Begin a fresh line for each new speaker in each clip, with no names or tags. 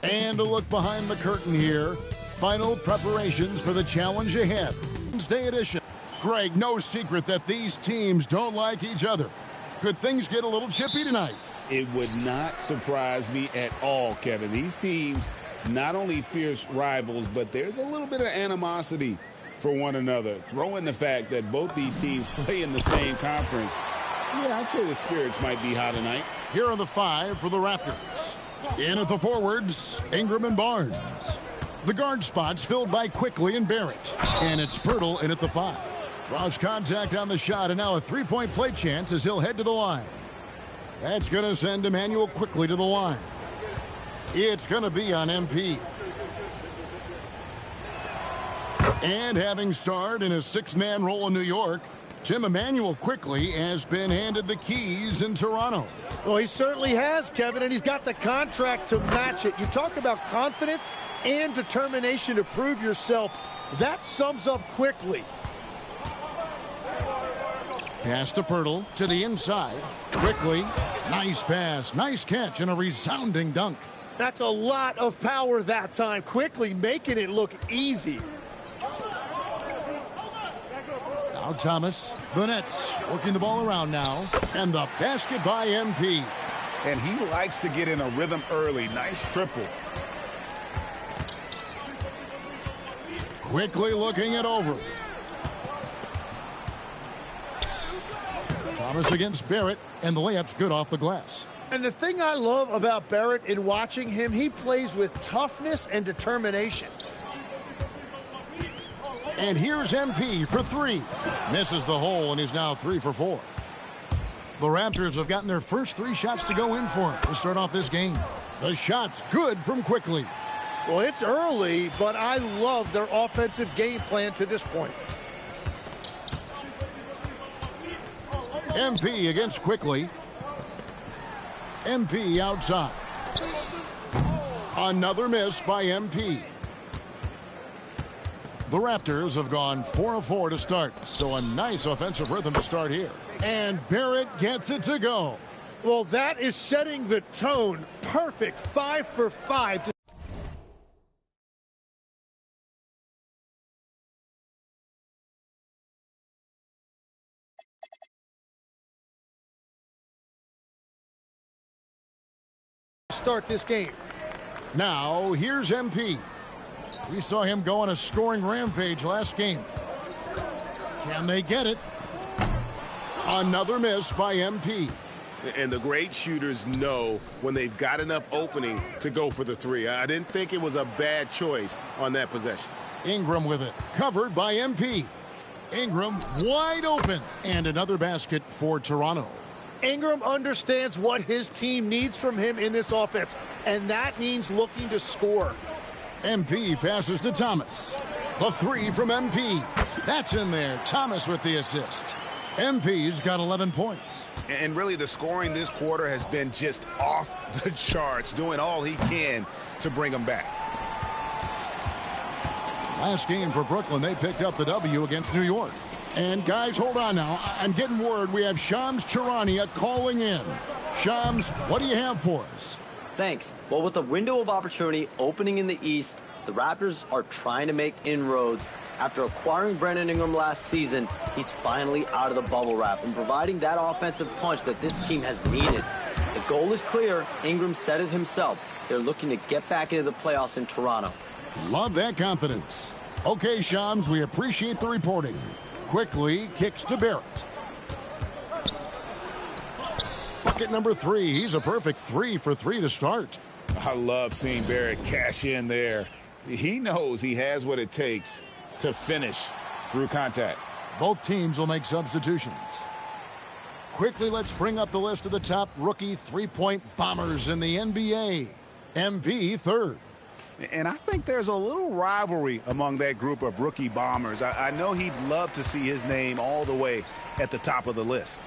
And a look behind the curtain here. Final preparations for the challenge ahead. Wednesday edition. Greg, no secret that these teams don't like each other. Could things get a little chippy tonight?
It would not surprise me at all, Kevin. These teams, not only fierce rivals, but there's a little bit of animosity for one another. Throw in the fact that both these teams play in the same conference. Yeah, I'd say the spirits might be high tonight.
Here are the five for the Raptors. In at the forwards, Ingram and Barnes. The guard spots filled by Quickley and Barrett. And it's Poeltl in at the 5. Draws contact on the shot, and now a three-point play chance as he'll head to the line. That's going to send Immanuel Quickley to the line. It's going to be on MP. And having starred in a six-man role in New York, Tim Immanuel Quickley has been handed the keys in Toronto.
Well, he certainly has, Kevin, and he's got the contract to match it. You talk about confidence and determination to prove yourself. That sums up Quickley.
Pass to Poeltl to the inside. Quickley, nice pass, nice catch, and a resounding dunk.
That's a lot of power that time. Quickley making it look easy.
Now Thomas, the Nets working the ball around now, and the basket by MP.
And he likes to get in a rhythm early. Nice triple.
Quickley looking it over. Thomas against Barrett, and the layup's good off the glass.
And the thing I love about Barrett in watching him, he plays with toughness and determination.
And here's MP for three. Misses the hole, and he's now 3 for 4. The Raptors have gotten their first 3 shots to go in for him to start off this game. The shot's good from Quickley.
Well, it's early, but I love their offensive game plan to this point.
MP against Quickley. MP outside. Another miss by MP. The Raptors have gone 4 of 4 to start, so a nice offensive rhythm to start here. And Barrett gets it to go.
Well, that is setting the tone. Perfect 5 for 5. Start this game.
Now, here's MP. We saw him go on a scoring rampage last game. Can they get it? Another miss by MP.
And the great shooters know when they've got enough opening to go for the 3. I didn't think it was a bad choice on that possession.
Ingram with it, covered by MP. Ingram wide open, and another basket for Toronto.
Ingram understands what his team needs from him in this offense, and that means looking to score.
MP passes to Thomas. The 3 from MP. That's in there. Thomas with the assist. MP's got 11 points.
And really, the scoring this quarter has been just off the charts, doing all he can to bring them back.
Last game for Brooklyn, they picked up the W against New York. And guys, hold on now. I'm getting word we have Shams Charania calling in. Shams, what do you have for us?
Thanks. Well, with a window of opportunity opening in the East, the Raptors are trying to make inroads. After acquiring Brandon Ingram last season, he's finally out of the bubble wrap and providing that offensive punch that this team has needed. The goal is clear. Ingram said it himself. They're looking to get back into the playoffs in Toronto.
Love that confidence. Okay, Shams, we appreciate the reporting. Quickley kicks to Barrett. Bucket number 3. He's a perfect 3 for 3 to start.
I love seeing Barrett cash in there. He knows he has what it takes to finish through contact.
Both teams will make substitutions. Quickly, let's bring up the list of the top rookie three-point bombers in the NBA. MP third.
And I think there's a little rivalry among that group of rookie bombers. I know he'd love to see his name all the way at the top of the list.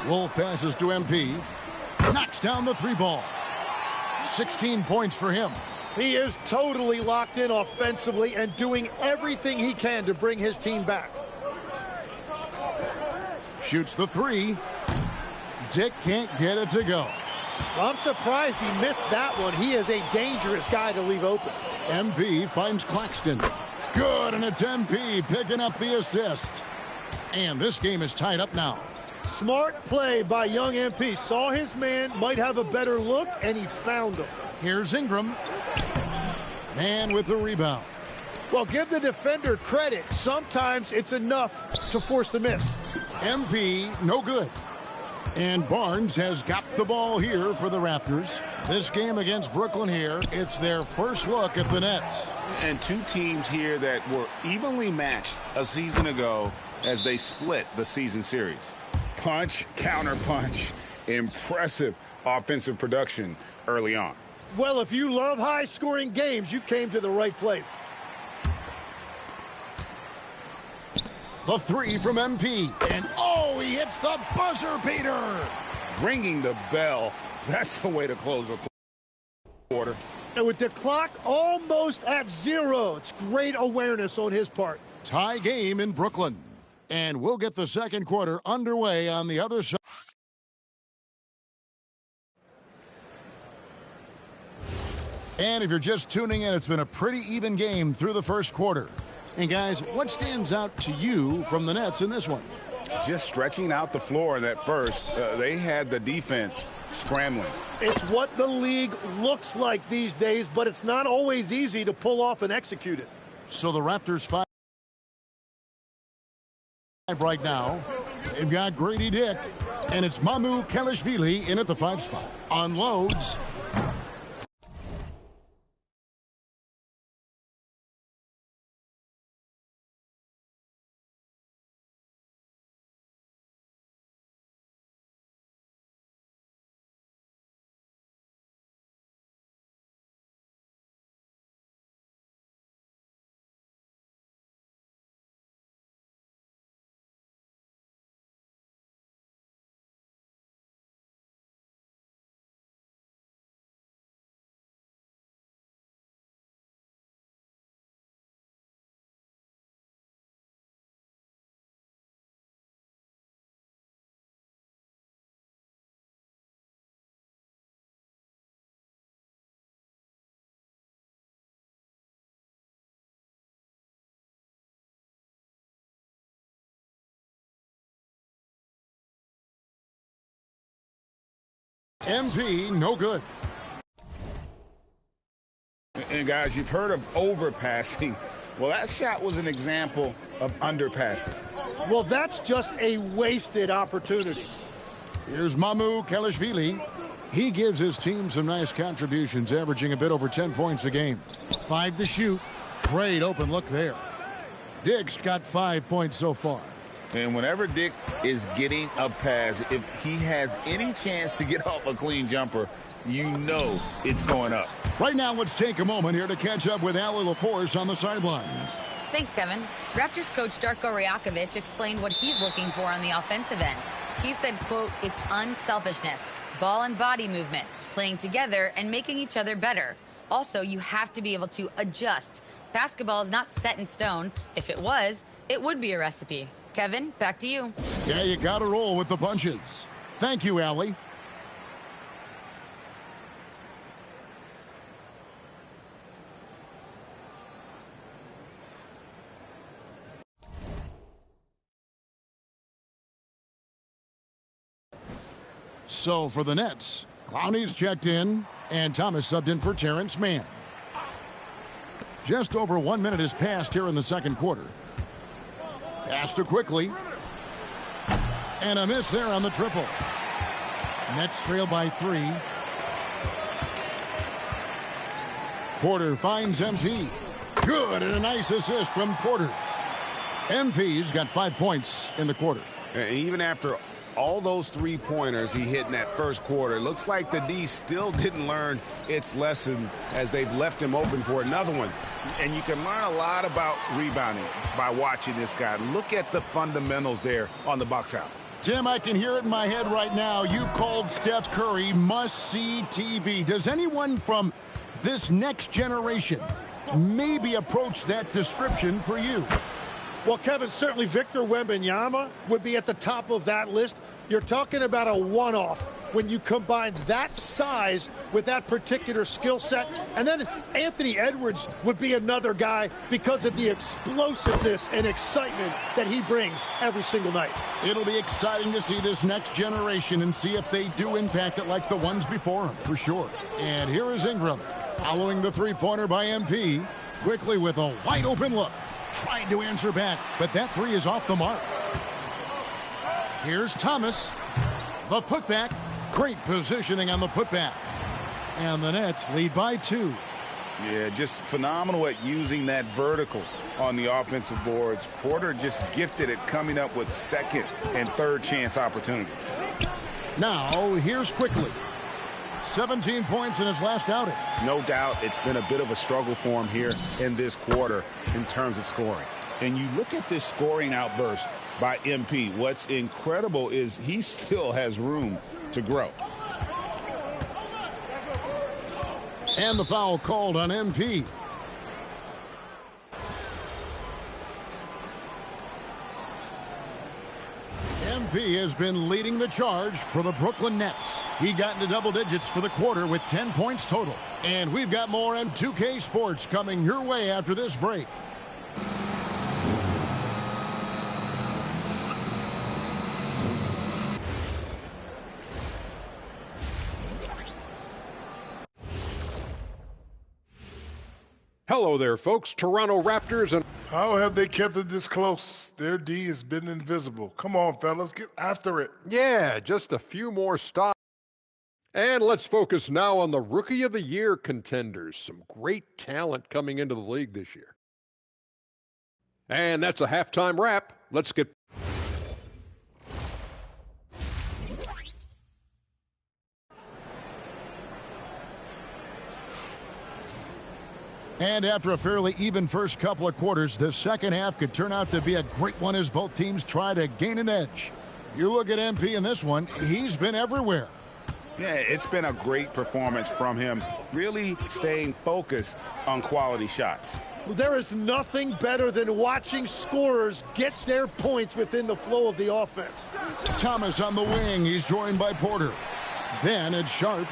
Wolf passes to MP. Knocks down the 3 ball. 16 points for him.
He is totally locked in offensively and doing everything he can to bring his team back.
Shoots the 3. Dick can't get it to go.
Well, I'm surprised he missed that one. He is a dangerous guy to leave open.
MP finds Claxton. Good, and it's MP picking up the assist. And this game is tied up now.
Smart play by young MP. Saw his man, might have a better look, and he found him.
Here's Ingram. Man with the rebound.
Well, give the defender credit. Sometimes it's enough to force the miss.
MP, no good. And Barnes has got the ball here for the Raptors. This game against Brooklyn here, it's their first look at the Nets.
And two teams here that were evenly matched a season ago as they split the season series. Punch, counter punch, impressive offensive production early on.
Well, if you love high-scoring games, you came to the right place.
The three from MP. And oh, he hits the buzzer beater.
Ringing the bell. That's the way to close a quarter.
And with the clock almost at 0, it's great awareness on his part.
Tie game in Brooklyn. And we'll get the second quarter underway on the other side. And if you're just tuning in, it's been a pretty even game through the first quarter. And guys, what stands out to you from the Nets in this one?
Just stretching out the floor in that first. They had the defense scrambling.
It's what the league looks like these days, but it's not always easy to pull off and execute it.
So the Raptors 5 right now. They've got Grady Dick, and it's Mamu Kelishvili in at the 5 spot. Unloads. MP, no good.
And guys, you've heard of overpassing. Well, that shot was an example of underpassing.
Well, that's just a wasted opportunity.
Here's Mamu Kelishvili. He gives his team some nice contributions, averaging a bit over 10 points a game. 5 to shoot. Great open look there. Dick's got 5 points so far.
And whenever Dick is getting a pass, if he has any chance to get off a clean jumper, you know it's going up.
Right now, let's take a moment here to catch up with Allie LaForce on the sidelines.
Thanks, Kevin. Raptors coach Darko Rajakovic explained what he's looking for on the offensive end. He said, quote, it's unselfishness, ball and body movement, playing together and making each other better. Also, you have to be able to adjust. Basketball is not set in stone. If it was, it would be a recipe. Kevin, back to you.
Yeah, you got to roll with the punches. Thank you, Allie. So for the Nets, Clowney's checked in, and Thomas subbed in for Terrence Mann. Just over 1 minute has passed here in the second quarter. Pass to Quickly. And a miss there on the triple. Nets trail by 3. Porter finds MP. Good, and a nice assist from Porter. MP's got 5 points in the quarter.
And even after all those three-pointers he hit in that first quarter, it looks like the D still didn't learn its lesson as they've left him open for another one. And you can learn a lot about rebounding by watching this guy. Look at the fundamentals there on the box out.
Tim, I can hear it in my head right now. You called Steph Curry must-see TV. Does anyone from this next generation maybe approach that description for you?
Well, Kevin, certainly Victor Wembanyama would be at the top of that list. You're talking about a one-off. when you combine that size with that particular skill set. And then Anthony Edwards would be another guy because of the explosiveness and excitement that he brings every single night.
It'll be exciting to see this next generation and see if they do impact it like the ones before him, for sure. And here is Ingram, following the three-pointer by MP, quickly with a wide-open look. Tried to answer back, but that three is off the mark. Here's Thomas. The putback. Great positioning on the putback. And the Nets lead by 2.
Yeah, just phenomenal at using that vertical on the offensive boards. Porter just gifted at coming up with second and third chance opportunities.
Now, here's Quickly. 17 points in his last outing.
No doubt it's been a bit of a struggle for him here in this quarter in terms of scoring. And you look at this scoring outburst by MP. What's incredible is he still has room to grow.
And the foul called on MP. MP has been leading the charge for the Brooklyn Nets. He got into double digits for the quarter with 10 points total. And we've got more M2K Sports coming your way after this break.
Hello there, folks. Toronto Raptors and...
How have they kept it this close? Their D has been invisible. Come on, fellas, get after it.
Yeah, just a few more stops. And let's focus now on the Rookie of the Year contenders. Some great talent coming into the league this year. And that's a halftime wrap. Let's get...
And after a fairly even first couple of quarters, the second half could turn out to be a great one as both teams try to gain an edge. You look at MP in this one, he's been everywhere.
Yeah, it's been a great performance from him, really staying focused on quality shots.
Well, there is nothing better than watching scorers get their points within the flow of the offense.
Thomas on the wing, he's joined by Porter. Then it's Sharp,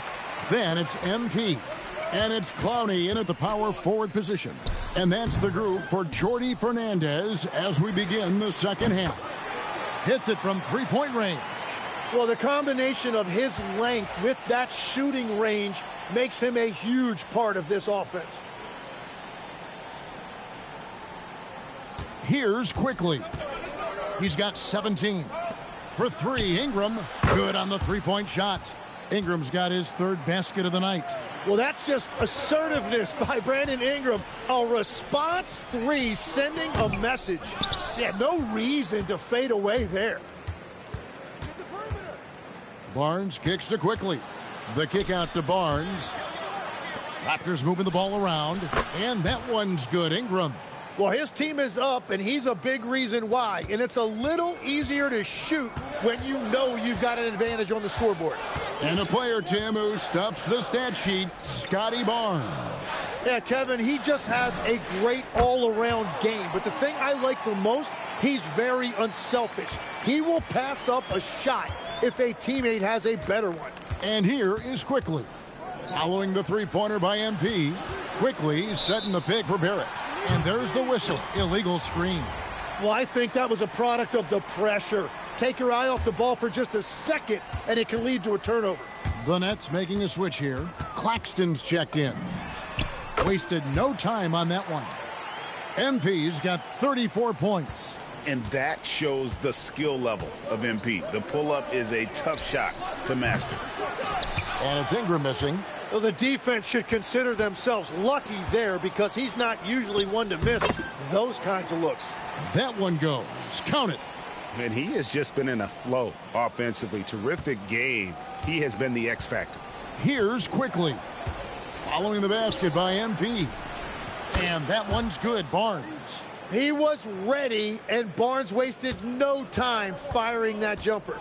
then it's MP. And it's Clowney in at the power forward position. And that's the group for Jordi Fernandez as we begin the second half. Hits it from three-point range.
Well, the combination of his length with that shooting range makes him a huge part of this offense.
Here's Quickly. He's got 17. For three, Ingram. Good on the three-point shot. Ingram's got his third basket of the night.
Well, that's just assertiveness by Brandon Ingram. A response three, sending a message. Yeah, no reason to fade away there.
Barnes kicks to Quickly. The kick out to Barnes. Raptors moving the ball around. And that one's good, Ingram.
Well, his team is up, and he's a big reason why. And it's a little easier to shoot when you know you've got an advantage on the scoreboard.
And a player, Tim, who stuffs the stat sheet, Scotty Barnes.
Yeah, Kevin, he just has a great all-around game. But the thing I like the most, he's very unselfish. He will pass up a shot if a teammate has a better one.
And here is Quickly. Following the three-pointer by MP, Quickly setting the pick for Barrett. And there's the whistle. Illegal screen.
Well, I think that was a product of the pressure. Take your eye off the ball for just a second, and it can lead to a turnover.
The Nets making a switch here. Claxton's checked in. Wasted no time on that one. MP's got 34 points.
And that shows the skill level of MP. The pull-up is a tough shot to master.
And it's Ingram missing.
Well, the defense should consider themselves lucky there because he's not usually one to miss those kinds of looks.
That one goes. Count it.
And he has just been in a flow offensively. Terrific game. He has been the X factor.
Here's Quickly. Following the basket by MP. And that one's good, Barnes.
He was ready, and Barnes wasted no time firing that jumper.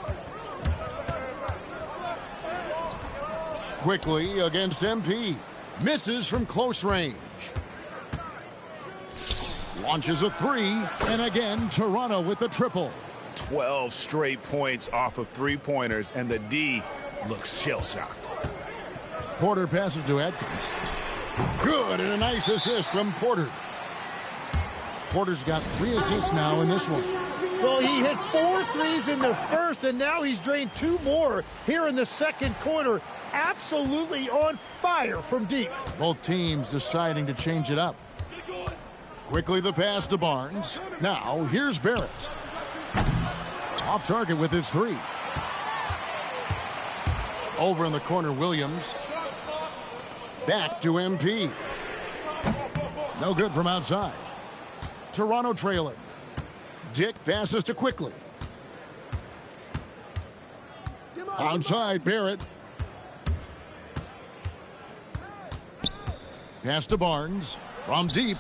Quickly against MP. Misses from close range. Launches a three, and again, Toronto with the triple.
12 straight points off of three-pointers, and the D
looks shell-shocked.
Porter passes to Atkins. Good, and a nice assist from Porter. Porter's got 3 assists now in this one.
Well, he hit 4 threes in the first, and now he's drained 2 more here in the second quarter. Absolutely on fire from deep.
Both teams deciding to change it up. Quickly the pass to Barnes. Now here's Barrett. Off target with his 3. Over in the corner, Williams. Back to MP. No good from outside. Toronto trailing. Dick passes to Quickly. Outside, Barrett. Pass to Barnes. From deep.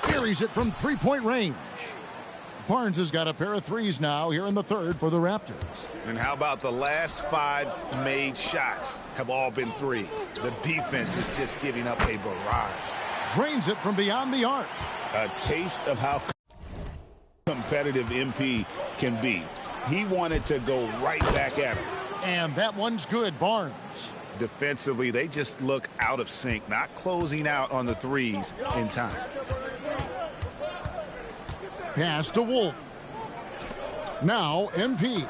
Carries it from 3-point range. Barnes has got a pair of 3s now here in the third for the Raptors.
And how about the last 5 made shots have all been 3s? The defense is just giving up a barrage.
Drains it from beyond the arc.
A taste of how competitive MP can be. He wanted to go right back at him.
And that one's good, Barnes.
Defensively, they just look out of sync, not closing out on the 3s in time.
Pass to Wolf. Now MP.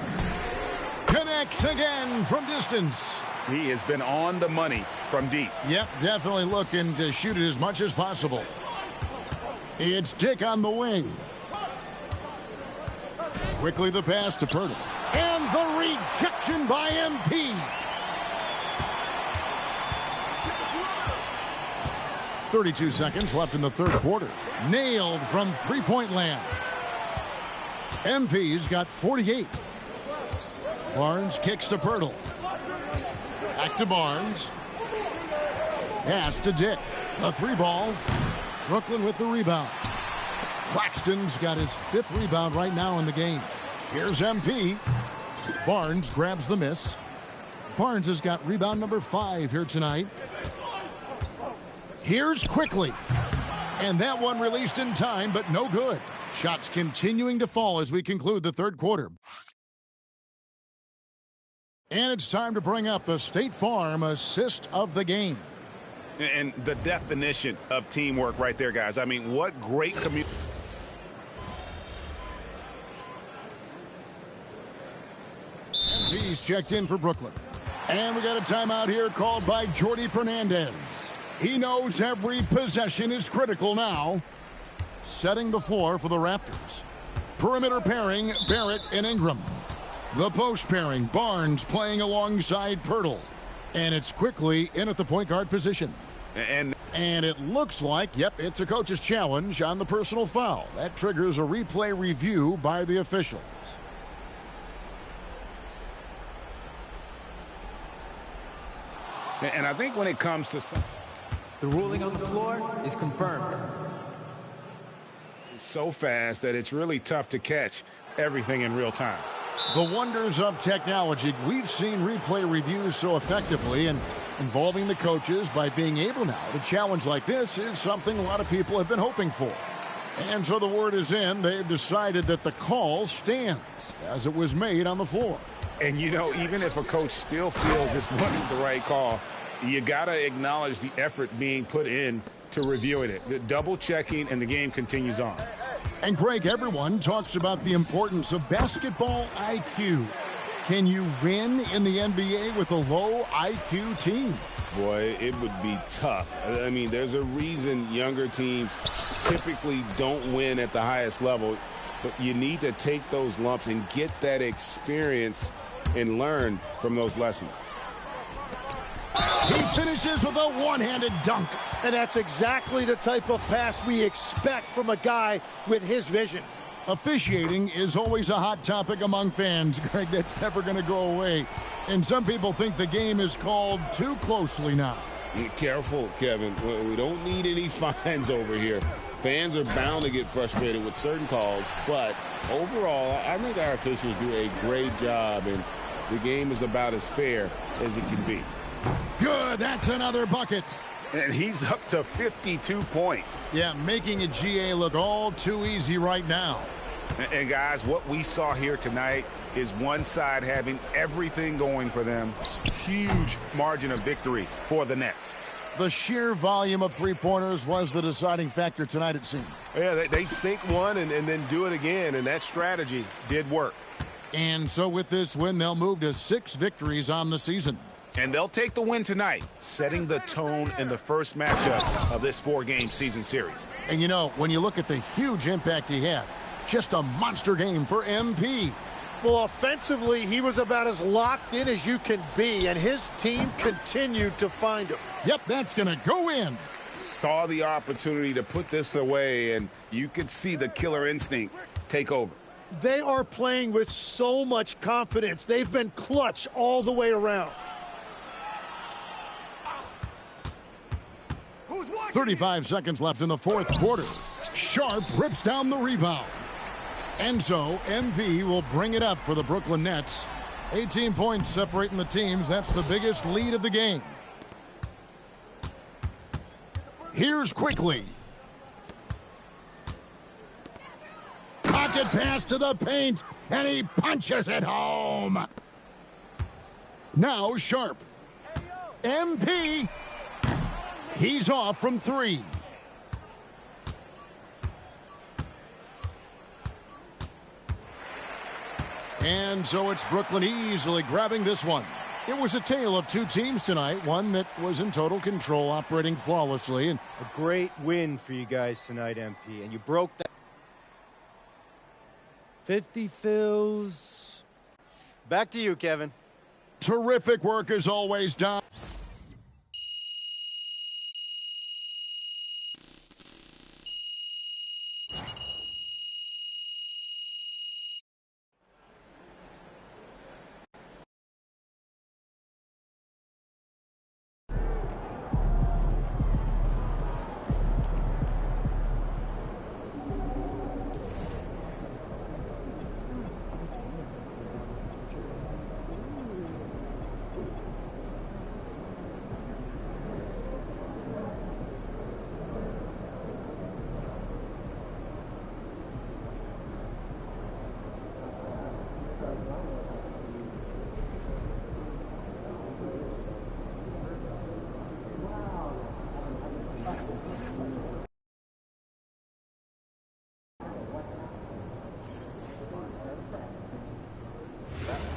Connects again from distance.
He has been on the money from deep.
Yep, definitely looking to shoot it as much as possible. It's Dick on the wing. Quickly the pass to Pirtle. And the rejection by MP. 32 seconds left in the third quarter. Nailed from 3-point land. MP's got 48. Barnes kicks to Pirtle. Back to Barnes. Pass to Dick. A 3-ball. Brooklyn with the rebound. Claxton's got his 5th rebound right now in the game. Here's MP. Barnes grabs the miss. Barnes has got rebound number 5 here tonight. Here's Quickly. And that one released in time, but no good. Shots continuing to fall as we conclude the third quarter. And it's time to bring up the State Farm assist of the game.
And the definition of teamwork right there, guys. I mean, what great community.
He's checked in for Brooklyn. And we got a timeout here called by Jordi Fernandez. He knows every possession is critical now. Setting the floor for the Raptors. Perimeter pairing, Barrett and Ingram. The post pairing, Barnes playing alongside Pirtle. And it's Quickly in at the point guard position. And it looks like, yep, it's a coach's challenge on the personal foul. That triggers a replay review by the officials.
And I think when it comes to
the ruling on the floor is confirmed.
It's so fast that it's really tough to catch everything in real time.
The wonders of technology. We've seen replay reviews so effectively, and involving the coaches by being able now to challenge like this is something a lot of people have been hoping for. And so the word is in. They've decided that the call stands as it was made on the floor.
And, you know, even if a coach still feels this wasn't the right call, you got to acknowledge the effort being put in to reviewing it. The double checking, and the game continues on.
And, Greg, everyone talks about the importance of basketball IQ. Can you win in the NBA with a low IQ team?
Boy, it would be tough. I mean, there's a reason younger teams typically don't win at the highest level. But you need to take those lumps and get that experience and learn from those lessons.
He finishes with a one-handed dunk.
And that's exactly the type of pass we expect from a guy with his vision.
Officiating is always a hot topic among fans, Greg. That's never going to go away. And some people think the game is called too closely now.
Careful, Kevin. We don't need any fines over here. Fans are bound to get frustrated with certain calls, but overall, I think our officials do a great job, and the game is about as fair as it can be.
Good, that's another bucket.
And he's up to 52 points.
Yeah, making a GA look all too easy right now.
And guys, what we saw here tonight is one side having everything going for them. Huge margin of victory for the Nets.
The sheer volume of three-pointers was the deciding factor tonight, it seemed.
Yeah, they sink one and then do it again, and that strategy did work.
And so with this win, they'll move to 6 victories on the season.
And they'll take the win tonight, setting the tone in the first matchup of this 4-game season series.
And you know, when you look at the huge impact he had, just a monster game for MP.
Well, offensively, he was about as locked in as you can be, and his team continued to find him.
Yep, that's going to go in.
Saw the opportunity to put this away, and you could see the killer instinct take over.
They are playing with so much confidence. They've been clutch all the way around.
35 seconds left in the fourth quarter. Sharp rips down the rebound. And so MV will bring it up for the Brooklyn Nets. 18 points separating the teams. That's the biggest lead of the game. Here's Quickly. Pocket pass to the paint, and he punches it home. Now Sharp. MP. He's off from 3. And so it's Brooklyn easily grabbing this one. It was a tale of 2 teams tonight, one that was in total control, operating flawlessly. And
a great win for you guys tonight, MP, and you broke that.
50 fills.
Back to you, Kevin.
Terrific work as always, Don.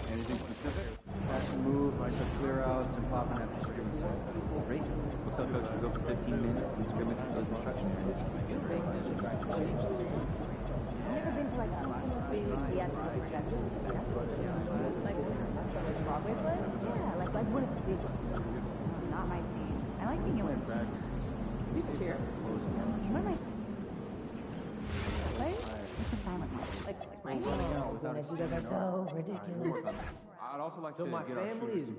Anything specific? Catch and move, I shall clear outs and pop in after scrimmage. Great. We'll tell coach to go for 15 minutes and scrimmage with those instruction areas. Get break and just try to change the score.
Never been to like a big theatrical production. Like Broadway play? Yeah, like what a big one. Not my scene. I like being able to cheer. What am I? Like, what's the silent one? Like my you guys are so ridiculous.
I'd also like
so
to
my
get our
family is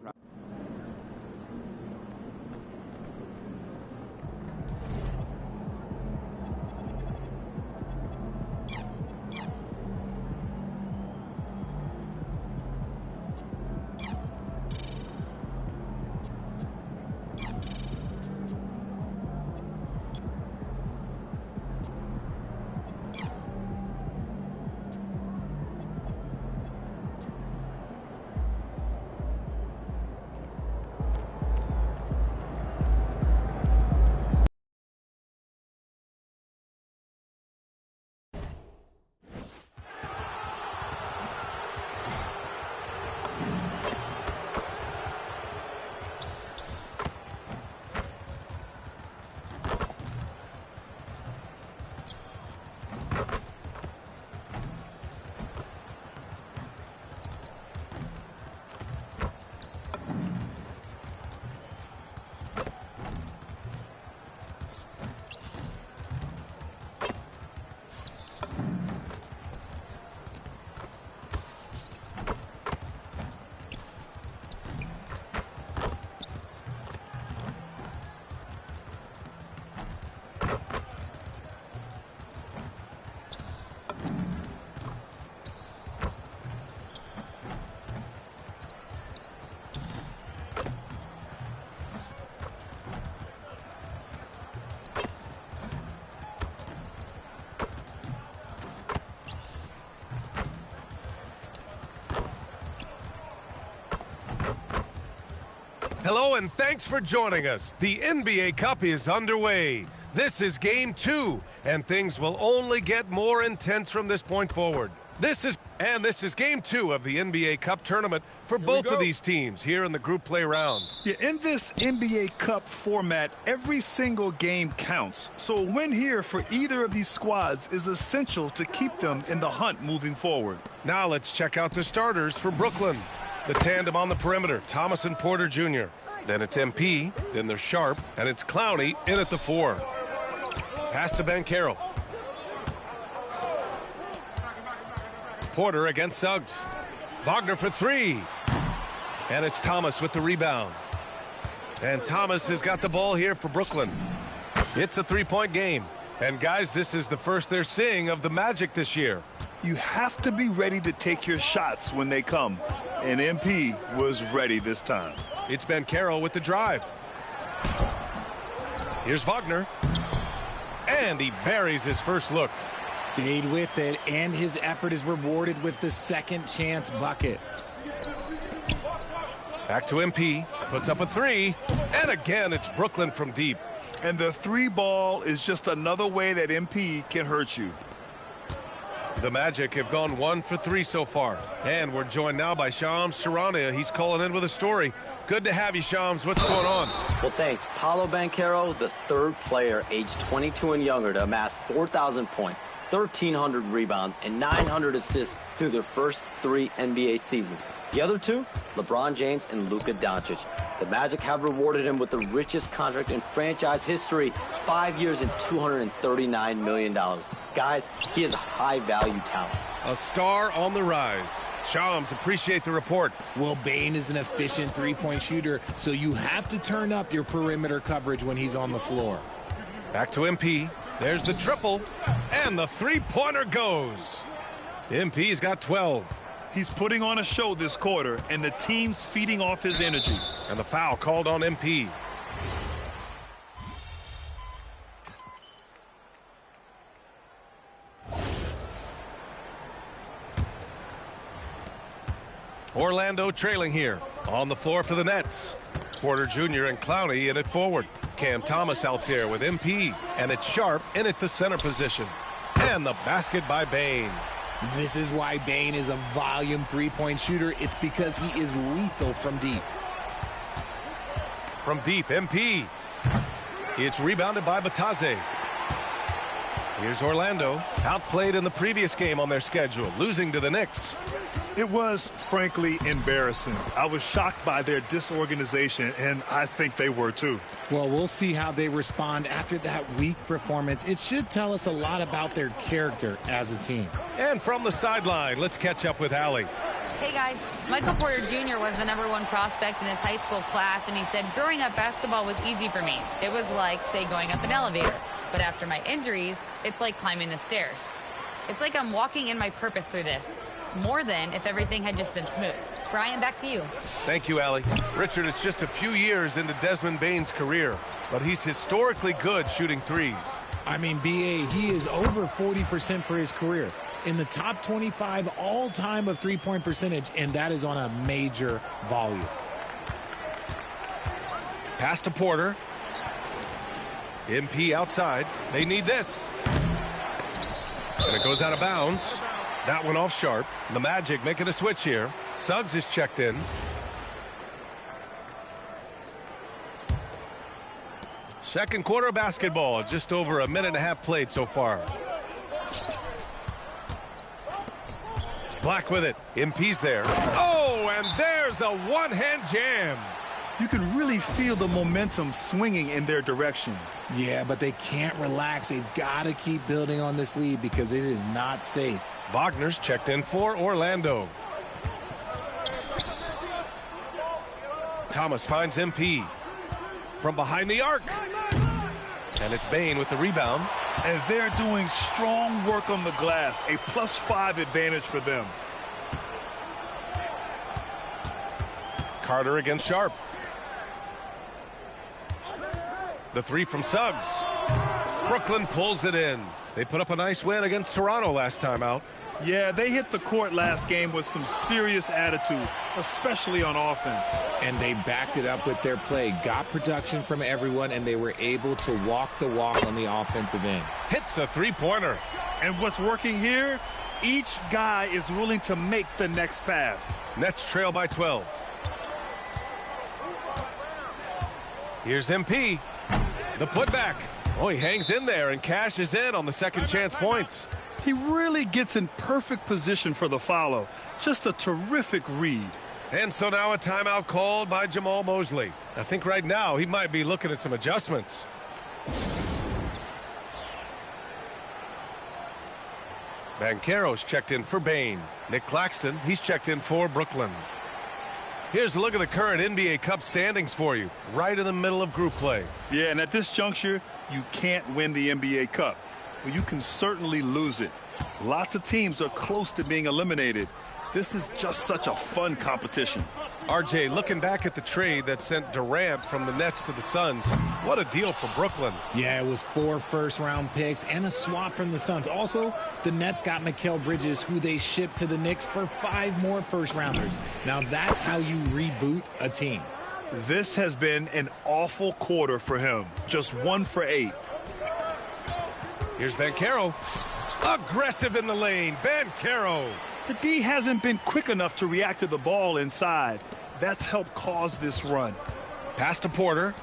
Hello and thanks for joining us. The NBA Cup is underway. This is Game 2, and things will only get more intense from this point forward. This is Game 2 of the NBA Cup tournament for both of these teams here in the group play round.
Yeah, in this NBA Cup format, every single game counts. So a win here for either of these squads is essential to keep them in the hunt moving forward.
Now let's check out the starters for Brooklyn. The tandem on the perimeter, Thomas and Porter Jr. Then it's MP, then there's Sharp, and it's Clowney in at the 4. Pass to Banchero. Porter against Suggs. Wagner for 3. And it's Thomas with the rebound. And Thomas has got the ball here for Brooklyn. It's a 3-point game. And guys, this is the first they're seeing of the Magic this year.
You have to be ready to take your shots when they come. And MP was ready this time.
It's Banchero with the drive. Here's Wagner. And he buries his first look.
Stayed with it, and his effort is rewarded with the second chance bucket.
Back to MP, puts up a 3, and again it's Brooklyn from deep.
And the 3 ball is just another way that MP can hurt you.
The Magic have gone 1 for 3 so far. And we're joined now by Shams Charania. He's calling in with a story. Good to have you, Shams. What's going on?
Well, thanks. Paolo Banchero, the 3rd player aged 22 and younger to amass 4,000 points, 1,300 rebounds, and 900 assists through their first 3 NBA seasons. The other 2, LeBron James and Luka Doncic. The Magic have rewarded him with the richest contract in franchise history, 5 years and $239 million. Guys, he is a high-value talent.
A star on the rise. Shams, appreciate the report.
Well, Bane is an efficient 3-point shooter, so you have to turn up your perimeter coverage when he's on the floor.
Back to MP. There's the triple, and the 3-pointer goes. MP's got 12.
He's putting on a show this quarter, and the team's feeding off his energy.
And the foul called on MP. Orlando trailing here. On the floor for the Nets. Porter Jr. and Clowney in it forward. Cam Thomas out there with MP. And it's Sharp in at the center position. And the basket by Bane.
This is why Bane is a volume 3-point shooter. It's because he is lethal from deep.
From deep, MP. It's rebounded by Batase. Here's Orlando. Outplayed in the previous game on their schedule, losing to the Knicks.
It was, frankly, embarrassing. I was shocked by their disorganization, and I think they were too.
Well, we'll see how they respond after that weak performance. It should tell us a lot about their character as a team.
And from the sideline, let's catch up with Allie.
Hey guys, Michael Porter Jr. was the #1 prospect in his high school class, and he said, growing up, basketball was easy for me. It was like, say, going up an elevator. But after my injuries, it's like climbing the stairs. It's like I'm walking in my purpose through this, more than if everything had just been smooth. Brian, back to you.
Thank you, Allie. Richard, it's just a few years into Desmond Bane's career, but he's historically good shooting threes.
I mean, B.A., he is over 40% for his career. In the top 25 all-time of 3-point percentage, and that is on a major volume.
Pass to Porter. MP outside. They need this. And it goes out of bounds. That one off Sharp. The Magic making a switch here. Suggs is checked in. Second quarter basketball. Just over a minute and a half played so far. Black with it. MP's there. Oh, and there's a one-hand jam.
You can really feel the momentum swinging in their direction.
Yeah, but they can't relax. They've got to keep building on this lead because it is not safe.
Wagner's checked in for Orlando. Thomas finds MP from behind the arc. And it's Bane with the rebound.
And they're doing strong work on the glass. A +5 advantage for them.
Carter against Sharp. The 3 from Suggs. Brooklyn pulls it in. They put up a nice win against Toronto last time out.
Yeah, they hit the court last game with some serious attitude, especially on offense.
And they backed it up with their play, got production from everyone, and they were able to walk the walk on the offensive end.
Hits a three-pointer.
And what's working here, each guy is willing to make the next pass.
Nets trail by 12. Here's MP. The putback. Oh, he hangs in there and cashes in on the second chance points.
He really gets in perfect position for the follow. Just a terrific read.
And so now a timeout called by Jamahl Mosley. I think right now he might be looking at some adjustments. Banchero's checked in for Bane. Nick Claxton, he's checked in for Brooklyn. Here's a look at the current NBA Cup standings for you, right in the middle of group play.
Yeah, and at this juncture, you can't win the NBA Cup. Well, you can certainly lose it. Lots of teams are close to being eliminated. This is just such a fun competition.
RJ, looking back at the trade that sent Durant from the Nets to the Suns, what a deal for Brooklyn.
Yeah, it was 4 first-round picks and a swap from the Suns. Also, the Nets got Mikal Bridges, who they shipped to the Knicks for 5 more first-rounders. Now, that's how you reboot a team.
This has been an awful quarter for him. Just 1 for 8.
Here's Banchero. Aggressive in the lane. Banchero.
The D hasn't been quick enough to react to the ball inside. That's helped cause this run.
Pass to Porter.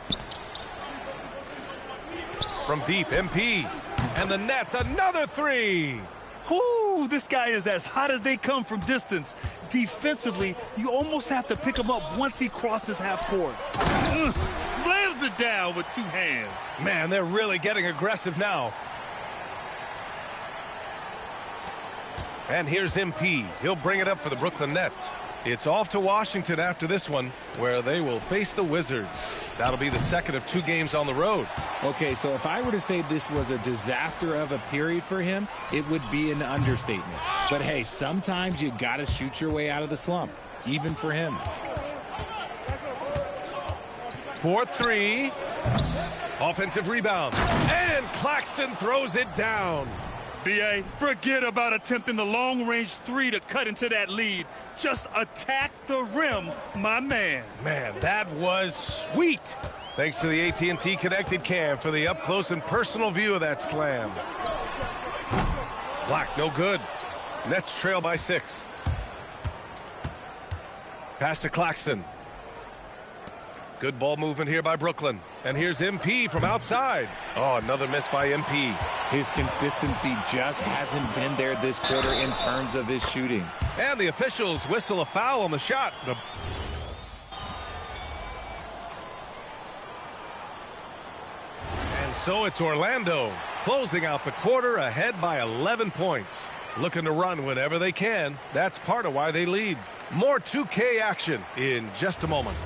From deep, MP. And the Nets, another 3.
Whoo, this guy is as hot as they come from distance. Defensively, you almost have to pick him up once he crosses half court. Slams it down with 2 hands.
Man, they're really getting aggressive now. And here's MP. He'll bring it up for the Brooklyn Nets. It's off to Washington after this one, where they will face the Wizards. That'll be the second of 2 games on the road.
Okay, so if I were to say this was a disaster of a period for him, it would be an understatement. But hey, sometimes you got to shoot your way out of the slump, even for him.
4-3. Offensive rebound. And Claxton throws it down.
B.A., forget about attempting the long-range 3 to cut into that lead. Just attack the rim, my man.
Man, that was sweet. Thanks to the AT&T Connected Cam for the up-close and personal view of that slam. Black, no good. Nets trail by 6. Pass to Claxton. Good ball movement here by Brooklyn. And here's MP from outside. Oh, another miss by MP.
His consistency just hasn't been there this quarter in terms of his shooting.
And the officials whistle a foul on the shot. And so it's Orlando closing out the quarter ahead by 11 points. Looking to run whenever they can. That's part of why they lead. More 2K action in just a moment.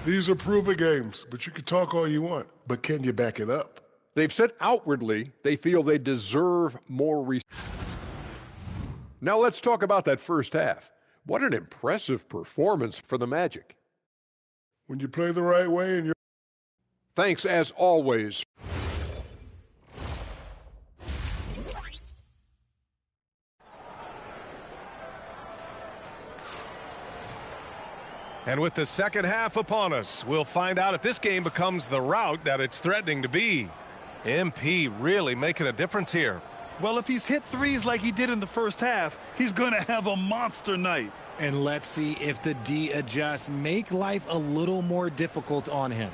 These are proven games, but you can talk all you want. But can you back it up?
They've said outwardly they feel they deserve more. Now let's talk about that first half. What an impressive performance for the Magic.
When you play the right way and you're...
Thanks as always.
And with the second half upon us, we'll find out if this game becomes the rout that it's threatening to be. MP really making a difference here.
Well, if he's hit 3s like he did in the first half, he's going to have a monster night.
And let's see if the D adjusts, make life a little more difficult on him.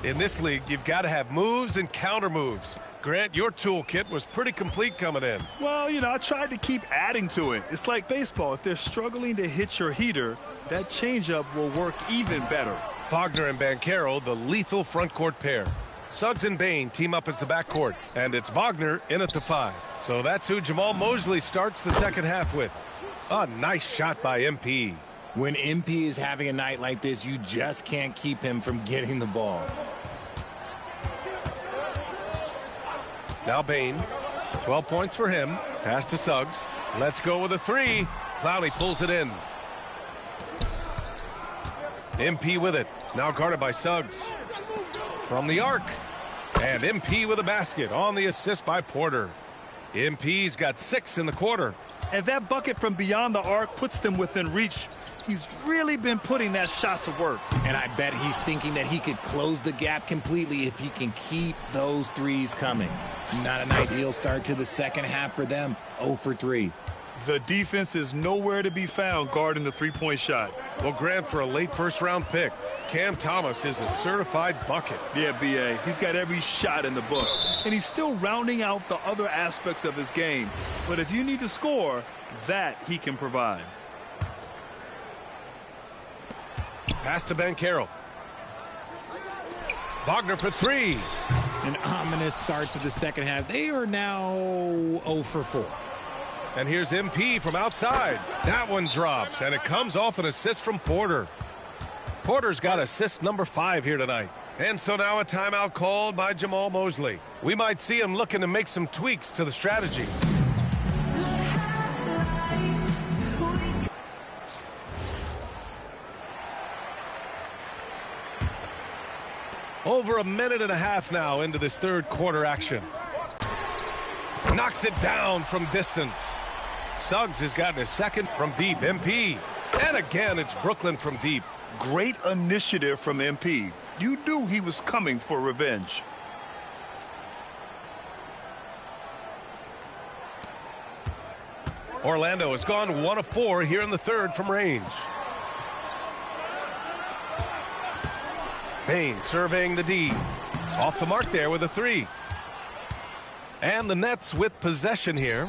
In this league, you've got to have moves and counter moves. Grant, your toolkit was pretty complete coming in.
Well, you know, I tried to keep adding to it. It's like baseball. If they're struggling to hit your heater, that changeup will work even better.
Wagner and Banchero, the lethal front court pair. Suggs and Bane team up as the backcourt, and it's Wagner in at the 5. So that's who Jamahl Mosley starts the second half with. A nice shot by MP.
When MP is having a night like this, you just can't keep him from getting the ball.
Now Bane, 12 points for him. Pass to Suggs. Let's go with a 3. Clowney pulls it in. MP with it. Now guarded by Suggs. From the arc. And MP with a basket on the assist by Porter. MP's got 6 in the quarter.
And that bucket from beyond the arc puts them within reach. He's really been putting that shot to work.
And I bet he's thinking that he could close the gap completely if he can keep those threes coming. Not an ideal start to the second half for them. 0 for 3.
The defense is nowhere to be found guarding the three-point shot.
Well, Grant, for a late first-round pick, Cam Thomas is a certified bucket.
Yeah, B.A. He's got every shot in the book. And he's still rounding out the other aspects of his game. But if you need to score, that he can provide.
Pass to Banchero. Wagner for 3.
An ominous start to the second half. They are now 0 for 4.
And here's MP from outside. That one drops, and it comes off an assist from Porter. Porter's got assist number 5 here tonight. And so now a timeout called by Jamahl Mosley. We might see him looking to make some tweaks to the strategy. Over a minute and a half now into this third quarter action. Knocks it down from distance. Suggs has gotten his second from deep. MP. And again, it's Brooklyn from deep.
Great initiative from MP. You knew he was coming for revenge.
Orlando has gone 1 of 4 here in the third from range. Payne surveying the D. Off the mark there with a 3. And the Nets with possession here.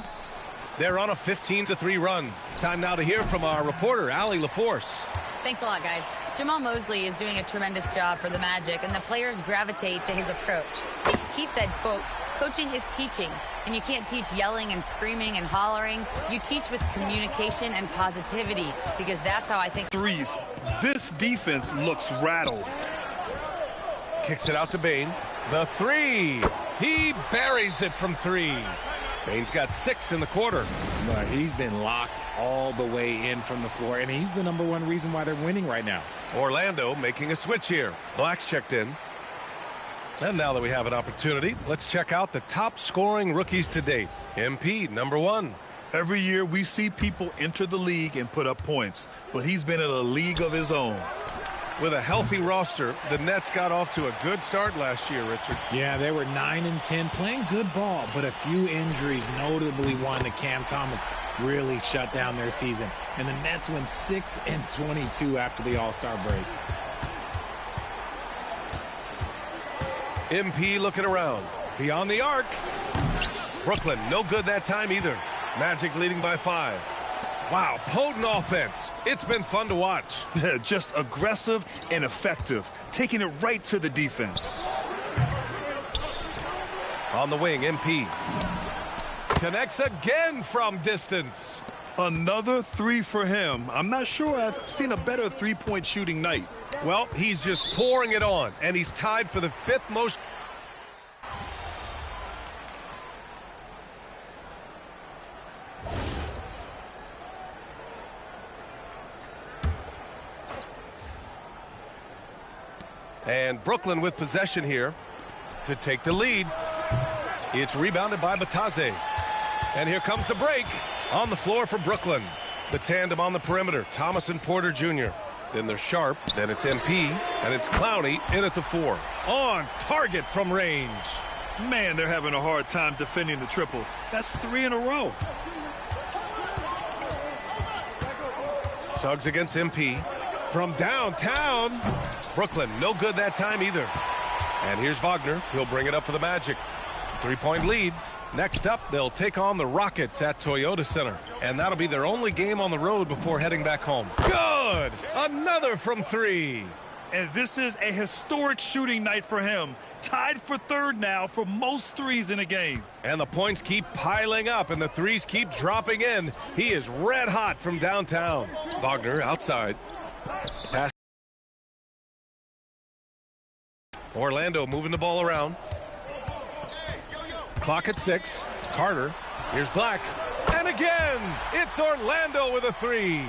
They're on a 15-3 run. Time now to hear from our reporter, Allie LaForce.
Thanks a lot, guys. Jamahl Mosley is doing a tremendous job for the Magic, and the players gravitate to his approach. He said, quote, coaching is teaching, and you can't teach yelling and screaming and hollering. You teach with communication and positivity, because that's how I think.
Threes. This defense looks rattled.
Kicks it out to Bane. The 3. He buries it from 3. Bane's got 6 in the quarter.
He's been locked all the way in from the floor, and he's the #1 reason why they're winning right now.
Orlando making a switch here. Black's checked in. And now that we have an opportunity, let's check out the top scoring rookies to date. MP, #1.
Every year we see people enter the league and put up points, but he's been in a league of his own.
With a healthy roster, the Nets got off to a good start last year, Richard.
Yeah, they were 9-10, playing good ball, but a few injuries, notably one to Cam Thomas, really shut down their season. And the Nets went 6-22 after the All-Star break.
MP looking around. Beyond the arc. Brooklyn, no good that time either. Magic leading by 5. Wow, potent offense. It's been fun to watch.
Just aggressive and effective, taking it right to the defense.
On the wing, MP. Connects again from distance.
Another 3 for him. I'm not sure I've seen a better three-point shooting night.
Well, he's just pouring it on, and he's tied for the 5th most. And Brooklyn with possession here to take the lead. It's rebounded by Batase. And here comes the break on the floor for Brooklyn. The tandem on the perimeter, Thomas and Porter Jr. Then they're Sharp, then it's MP, and it's Clowney in at the 4. On target from range.
Man, they're having a hard time defending the triple. That's 3 in a row.
Suggs against MP. From downtown. Brooklyn, no good that time either. And here's Wagner. He'll bring it up for the Magic. 3-point lead. Next up, they'll take on the Rockets at Toyota Center. And that'll be their only game on the road before heading back home. Good! Another from 3.
And this is a historic shooting night for him. Tied for 3rd now for most threes in a game.
And the points keep piling up and the threes keep dropping in. He is red hot from downtown. Wagner outside. Pass. Orlando moving the ball around. Clock at 6. Carter. Here's Black. And again, it's Orlando with a 3.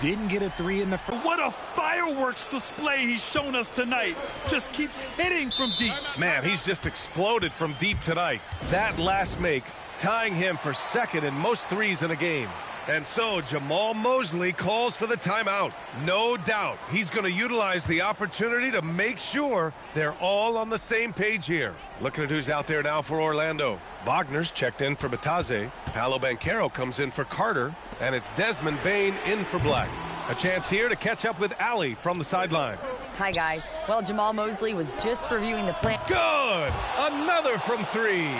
Didn't get a three in the first.
What a fireworks display he's shown us tonight. Just keeps hitting from deep.
Man, he's just exploded from deep tonight. That last make tying him for second in most threes in a game. And so Jamahl Mosley calls for the timeout. No doubt he's going to utilize the opportunity to make sure they're all on the same page here. Looking at who's out there now for Orlando. Wagner's checked in for Bataze. Paolo Banchero comes in for Carter. And it's Desmond Bane in for Black. A chance here to catch up with Allie from the sideline.
Hi, guys. Well, Jamahl Mosley was just reviewing the plan.
Good! Another from three.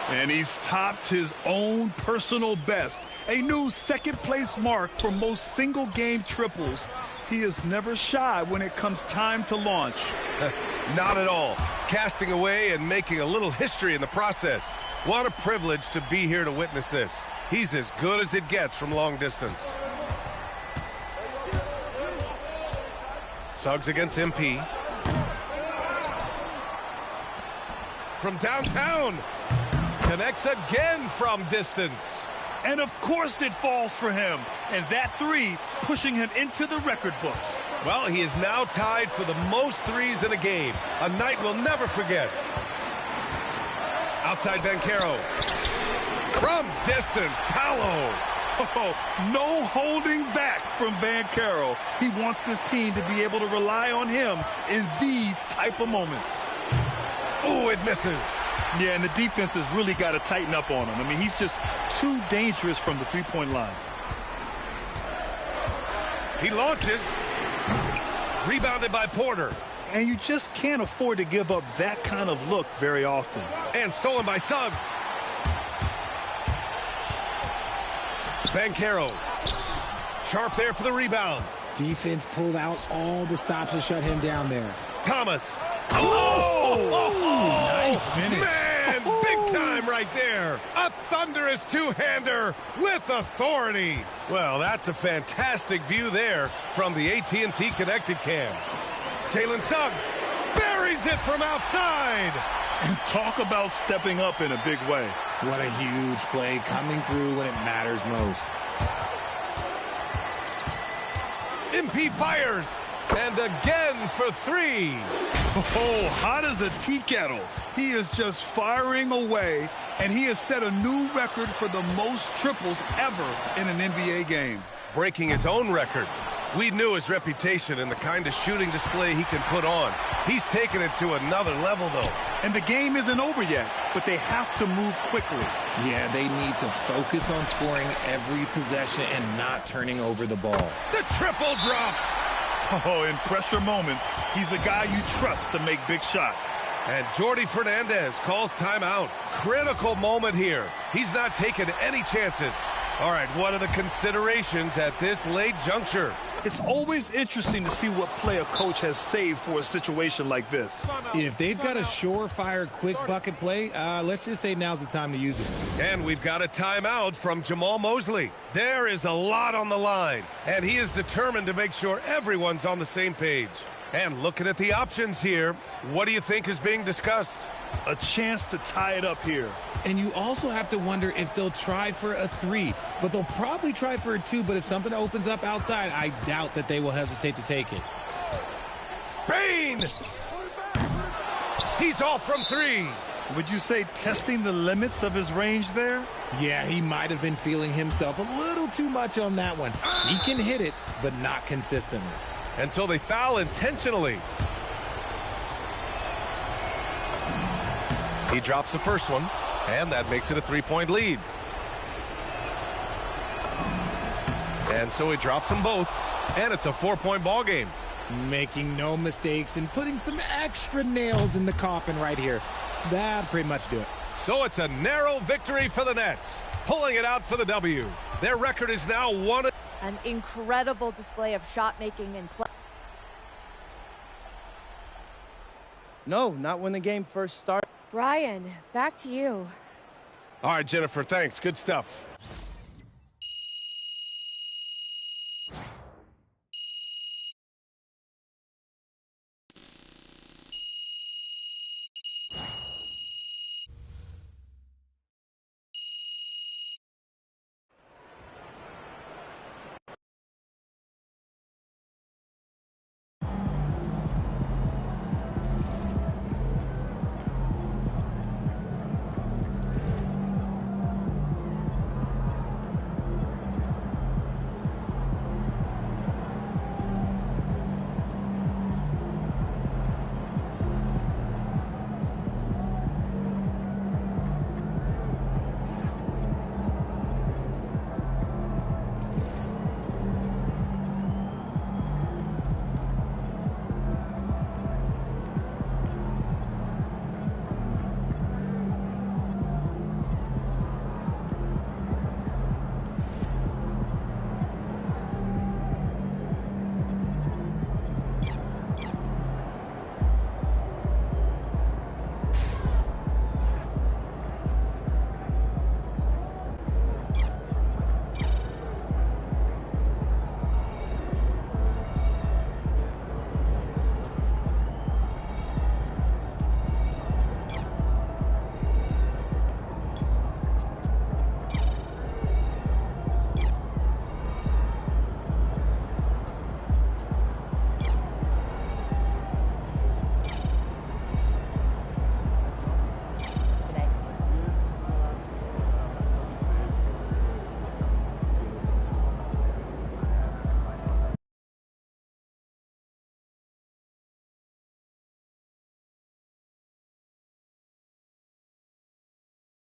And he's topped his own personal best. A new second-place mark for most single-game triples. He is never shy when it comes time to launch.
Not at all. Casting away and making a little history in the process. What a privilege to be here to witness this. He's as good as it gets from long distance. Suggs against MP. From downtown. Connects again from distance.
And of course it falls for him. And that three pushing him into the record books.
Well, he is now tied for the most threes in a game. A night we'll never forget. Outside Banchero. From distance, Paolo.
Oh, no holding back from Banchero. He wants this team to be able to rely on him in these type of moments.
Oh, it misses.
Yeah, and the defense has really got to tighten up on him. I mean, he's just too dangerous from the three-point line.
He launches. Rebounded by Porter.
And you just can't afford to give up that kind of look very often.
And stolen by Suggs. Banchero. Sharp there for the rebound.
Defense pulled out all the stops to shut him down there.
Thomas.
Oh! Nice finish.
Man, big time right there. A thunderous two-hander with authority. Well, that's a fantastic view there from the AT&T Connected Cam. Jalen Suggs buries it from outside.
And talk about stepping up in a big way.
What a huge play coming through when it matters most.
MP fires. And again for three.
Oh, hot as a tea kettle. He is just firing away, and he has set a new record for the most triples ever in an NBA game.
Breaking his own record. We knew his reputation and the kind of shooting display he can put on. He's taken it to another level, though.
And the game isn't over yet, but they have to move quickly.
Yeah, they need to focus on scoring every possession and not turning over the ball.
The triple drops.
Oh, in pressure moments, he's a guy you trust to make big shots.
And Jordi Fernandez calls timeout. Critical moment here. He's not taking any chances. All right, what are the considerations at this late juncture?
It's always interesting to see what play a coach has saved for a situation like this.
If they've got a surefire quick bucket play, let's just say now's the time to use it.
And we've got a timeout from Jamahl Mosley. There is a lot on the line, and he is determined to make sure everyone's on the same page. And looking at the options here, what do you think is being discussed?
A chance to tie it up here.
And you also have to wonder if they'll try for a three, but they'll probably try for a two. But if something opens up outside, I doubt that they will hesitate to take it.
Bane! He's off from three.
Would you say testing the limits of his range there?
Yeah, he might have been feeling himself a little too much on that one. He can hit it, but not consistently.
And so they foul intentionally. He drops the first one, and that makes it a three-point lead. And so he drops them both, and it's a four-point ball game.
Making no mistakes and putting some extra nails in the coffin right here. That'd pretty much do it.
So it's a narrow victory for the Nets, pulling it out for the W. Their record is now 1.
An incredible display of shot making and play.
No, not when the game first started.
Brian, back to you.
All right, Jennifer, thanks. Good stuff.